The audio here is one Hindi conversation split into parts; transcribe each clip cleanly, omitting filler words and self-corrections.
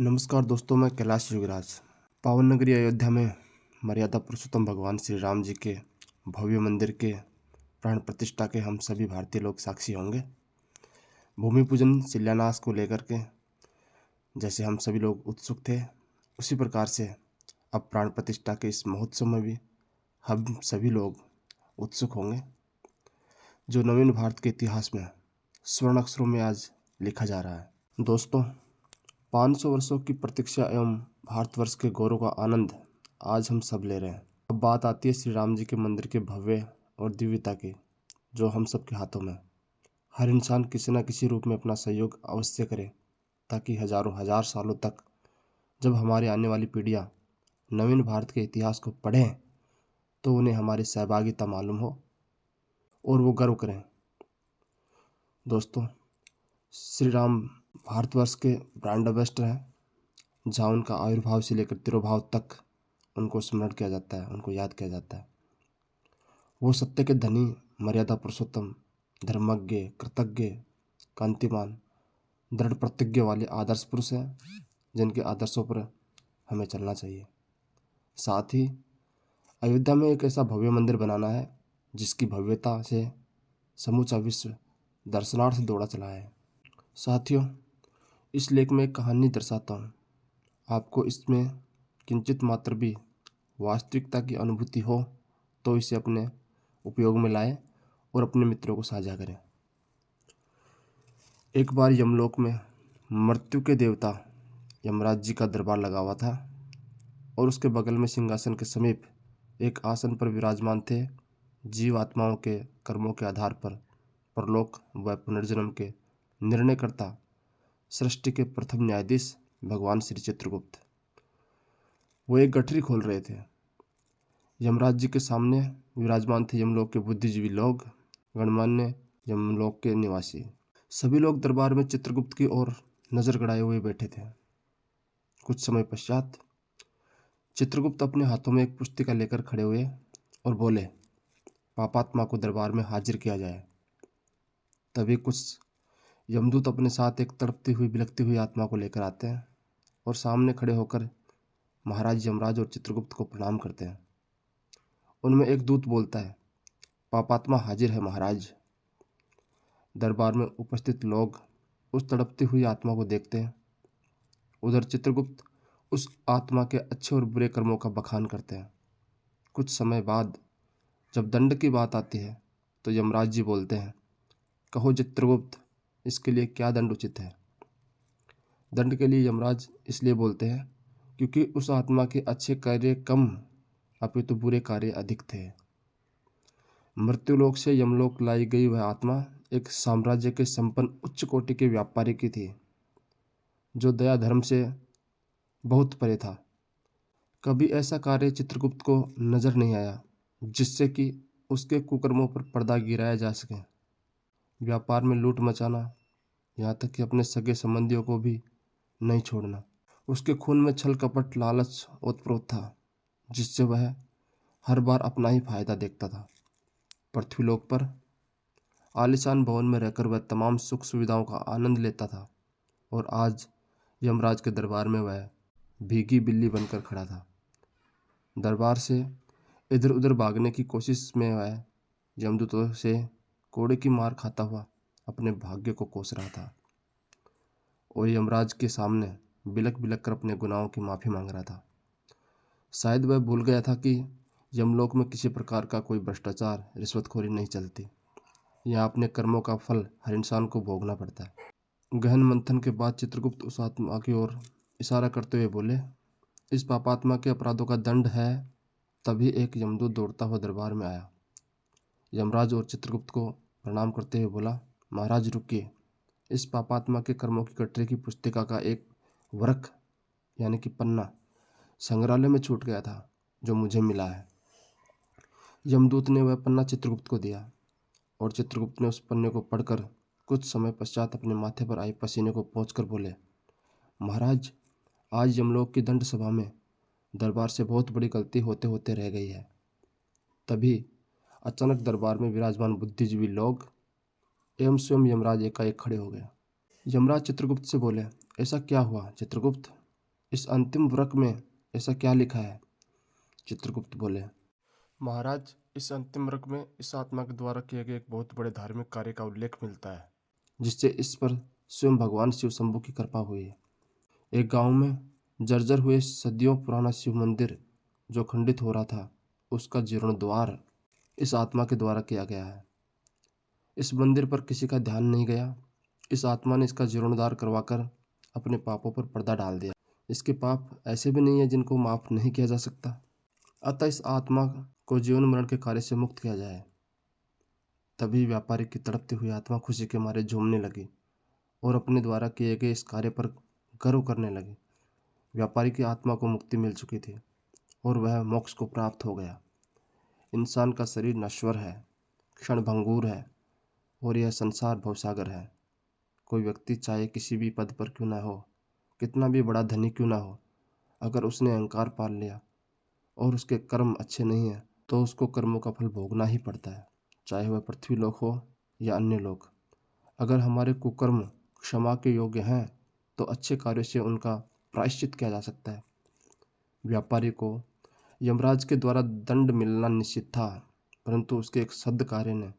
नमस्कार दोस्तों, मैं कैलाश युगराज। पावन नगरी अयोध्या में मर्यादा पुरुषोत्तम भगवान श्री राम जी के भव्य मंदिर के प्राण प्रतिष्ठा के हम सभी भारतीय लोग साक्षी होंगे। भूमि पूजन शिलान्यास को लेकर के जैसे हम सभी लोग उत्सुक थे, उसी प्रकार से अब प्राण प्रतिष्ठा के इस महोत्सव में भी हम सभी लोग उत्सुक होंगे, जो नवीन भारत के इतिहास में स्वर्ण अक्षरों में आज लिखा जा रहा है। दोस्तों, 500 वर्षों की प्रतीक्षा एवं भारतवर्ष के गौरव का आनंद आज हम सब ले रहे हैं। अब बात आती है श्री राम जी के मंदिर के भव्य और दिव्यता की, जो हम सब के हाथों में। हर इंसान किसी न किसी रूप में अपना सहयोग अवश्य करे, ताकि हजारों हजार सालों तक जब हमारी आने वाली पीढ़ियां नवीन भारत के इतिहास को पढ़ें तो उन्हें हमारी सहभागिता मालूम हो और वो गर्व करें। दोस्तों, श्री राम भारतवर्ष के ब्रांड एम्बेसडर हैं, जहाँ उनका आविर्भाव से लेकर तिरोभाव तक उनको स्मरण किया जाता है, उनको याद किया जाता है। वो सत्य के धनी, मर्यादा पुरुषोत्तम, धर्मज्ञ, कृतज्ञ, कांतिमान, दृढ़ प्रतिज्ञा वाले आदर्श पुरुष हैं, जिनके आदर्शों पर हमें चलना चाहिए। साथ ही अयोध्या में एक ऐसा भव्य मंदिर बनाना है जिसकी भव्यता से समूचा विश्व दर्शनार्थ दौड़ा चला है। साथियों, इस लेख में एक कहानी दर्शाता हूँ। आपको इसमें किंचित मात्र भी वास्तविकता की अनुभूति हो तो इसे अपने उपयोग में लाएं और अपने मित्रों को साझा करें। एक बार यमलोक में मृत्यु के देवता यमराज जी का दरबार लगा हुआ था और उसके बगल में सिंहासन के समीप एक आसन पर विराजमान थे जीव आत्माओं के कर्मों के आधार पर परलोक व पुनर्जन्म के निर्णयकर्ता, सृष्टि के प्रथम न्यायाधीश भगवान श्री चित्रगुप्त। वो एक गठरी खोल रहे थे। यमराज जी के सामने विराजमान थे यमलोक के बुद्धिजीवी लोग, गणमान्य यमलोक के निवासी। सभी लोग दरबार में चित्रगुप्त की ओर नजर गड़ाए हुए बैठे थे। कुछ समय पश्चात चित्रगुप्त अपने हाथों में एक पुस्तिका लेकर खड़े हुए और बोले, पापात्मा को दरबार में हाजिर किया जाए। तभी कुछ यमदूत अपने साथ एक तड़पती हुई, बिलखती हुई आत्मा को लेकर आते हैं और सामने खड़े होकर महाराज यमराज और चित्रगुप्त को प्रणाम करते हैं। उनमें एक दूत बोलता है, पापात्मा हाजिर है महाराज। दरबार में उपस्थित लोग उस तड़पती हुई आत्मा को देखते हैं। उधर चित्रगुप्त उस आत्मा के अच्छे और बुरे कर्मों का बखान करते हैं। कुछ समय बाद जब दंड की बात आती है तो यमराज जी बोलते हैं, कहो चित्रगुप्त, इसके लिए क्या दंड उचित है। दंड के लिए यमराज इसलिए बोलते हैं क्योंकि उस आत्मा के अच्छे कार्य कम अपितु बुरे कार्य अधिक थे। मृत्युलोक से यमलोक लाई गई वह आत्मा एक साम्राज्य के संपन्न उच्च कोटि के व्यापारी की थी, जो दया धर्म से बहुत परे था। कभी ऐसा कार्य चित्रगुप्त को नजर नहीं आया जिससे कि उसके कुकर्मों पर पर्दा गिराया जा सके। व्यापार में लूट मचाना, यहाँ तक कि अपने सगे संबंधियों को भी नहीं छोड़ना, उसके खून में छल कपट लालच ओतप्रोत था, जिससे वह हर बार अपना ही फायदा देखता था। पृथ्वीलोक पर आलीशान भवन में रहकर वह तमाम सुख सुविधाओं का आनंद लेता था और आज यमराज के दरबार में वह भीगी बिल्ली बनकर खड़ा था। दरबार से इधर उधर भागने की कोशिश में वह यमदूतों से कोड़े की मार खाता हुआ अपने भाग्य को कोस रहा था और यमराज के सामने बिलक बिलक कर अपने गुनाहों की माफ़ी मांग रहा था। शायद वह भूल गया था कि यमलोक में किसी प्रकार का कोई भ्रष्टाचार, रिश्वतखोरी नहीं चलती। यहाँ अपने कर्मों का फल हर इंसान को भोगना पड़ता है। गहन मंथन के बाद चित्रगुप्त उस आत्मा की ओर इशारा करते हुए बोले, इस पापात्मा के अपराधों का दंड है। तभी एक यमदूत दौड़ता हुआ दरबार में आया। यमराज और चित्रगुप्त को प्रणाम करते हुए बोला, महाराज रुकिए, इस पापात्मा के कर्मों की गठरी की पुस्तिका का एक वर्क यानी कि पन्ना संग्रहालय में छूट गया था, जो मुझे मिला है। यमदूत ने वह पन्ना चित्रगुप्त को दिया और चित्रगुप्त ने उस पन्ने को पढ़कर कुछ समय पश्चात अपने माथे पर आए पसीने को पोंछकर बोले, महाराज, आज यमलोक की दंड सभा में दरबार से बहुत बड़ी गलती होते होते रह गई है। तभी अचानक दरबार में विराजमान बुद्धिजीवी लोग एवं स्वयं यमराज एकाएक खड़े हो गए। यमराज चित्रगुप्त से बोले, ऐसा क्या हुआ चित्रगुप्त, इस अंतिम व्रक में ऐसा क्या लिखा है? चित्रगुप्त बोले, महाराज, इस अंतिम व्रक में इस आत्मा के द्वारा किए गए एक बहुत बड़े धार्मिक कार्य का उल्लेख मिलता है, जिससे इस पर स्वयं भगवान शिव शंभू की कृपा हुई है। एक गांव में जर्जर हुए सदियों पुराना शिव मंदिर जो खंडित हो रहा था, उसका जीर्णोद्धार इस आत्मा के द्वारा किया गया है। इस मंदिर पर किसी का ध्यान नहीं गया। इस आत्मा ने इसका जीर्णोद्धार करवाकर अपने पापों पर पर्दा डाल दिया। इसके पाप ऐसे भी नहीं है जिनको माफ नहीं किया जा सकता। अतः इस आत्मा को जीवन मरण के कार्य से मुक्त किया जाए। तभी व्यापारी की तड़पती हुई आत्मा खुशी के मारे झूमने लगी और अपने द्वारा किए गए इस कार्य पर गर्व करने लगी। व्यापारी की आत्मा को मुक्ति मिल चुकी थी और वह मोक्ष को प्राप्त हो गया। इंसान का शरीर नश्वर है, क्षणभंगुर है और यह संसार भवसागर है। कोई व्यक्ति चाहे किसी भी पद पर क्यों न हो, कितना भी बड़ा धनी क्यों न हो, अगर उसने अहंकार पाल लिया और उसके कर्म अच्छे नहीं हैं तो उसको कर्मों का फल भोगना ही पड़ता है, चाहे वह पृथ्वी लोक हो या अन्य लोक। अगर हमारे कुकर्म क्षमा के योग्य हैं तो अच्छे कार्यों से उनका प्रायश्चित किया जा सकता है। व्यापारी को यमराज के द्वारा दंड मिलना निश्चित था, परंतु उसके एक सद्कार्य ने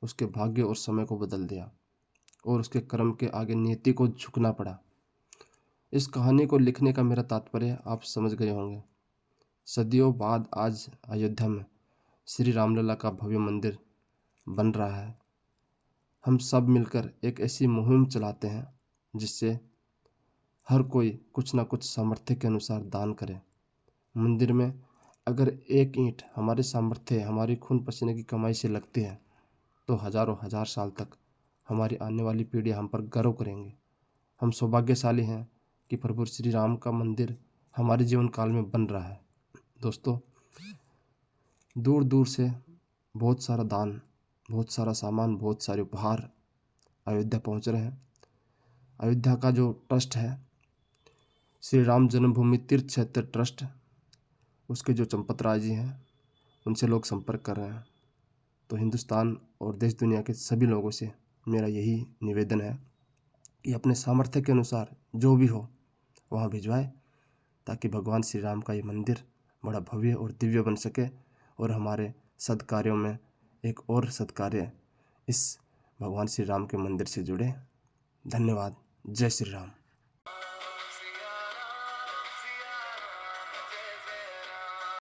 उसके भाग्य और समय को बदल दिया और उसके कर्म के आगे नियति को झुकना पड़ा। इस कहानी को लिखने का मेरा तात्पर्य आप समझ गए होंगे। सदियों बाद आज अयोध्या में श्री रामलला का भव्य मंदिर बन रहा है। हम सब मिलकर एक ऐसी मुहिम चलाते हैं जिससे हर कोई कुछ न कुछ सामर्थ्य के अनुसार दान करे। मंदिर में अगर एक ईंट हमारे सामर्थ्य, हमारी खून पसीने की कमाई से लगती है तो हजारों हजार साल तक हमारी आने वाली पीढ़ी हम पर गर्व करेंगे। हम सौभाग्यशाली हैं कि प्रभु श्री राम का मंदिर हमारे जीवन काल में बन रहा है। दोस्तों, दूर दूर से बहुत सारा दान, बहुत सारा सामान, बहुत सारे उपहार अयोध्या पहुंच रहे हैं। अयोध्या का जो ट्रस्ट है, श्री राम जन्मभूमि तीर्थ क्षेत्र ट्रस्ट, उसके जो चंपत राय जी हैं, उनसे लोग संपर्क कर रहे हैं। तो हिंदुस्तान और देश दुनिया के सभी लोगों से मेरा यही निवेदन है कि अपने सामर्थ्य के अनुसार जो भी हो वहाँ भिजवाए, ताकि भगवान श्री राम का ये मंदिर बड़ा भव्य और दिव्य बन सके और हमारे सद्कार्यों में एक और सद्कार्य इस भगवान श्री राम के मंदिर से जुड़े। धन्यवाद। जय श्री राम।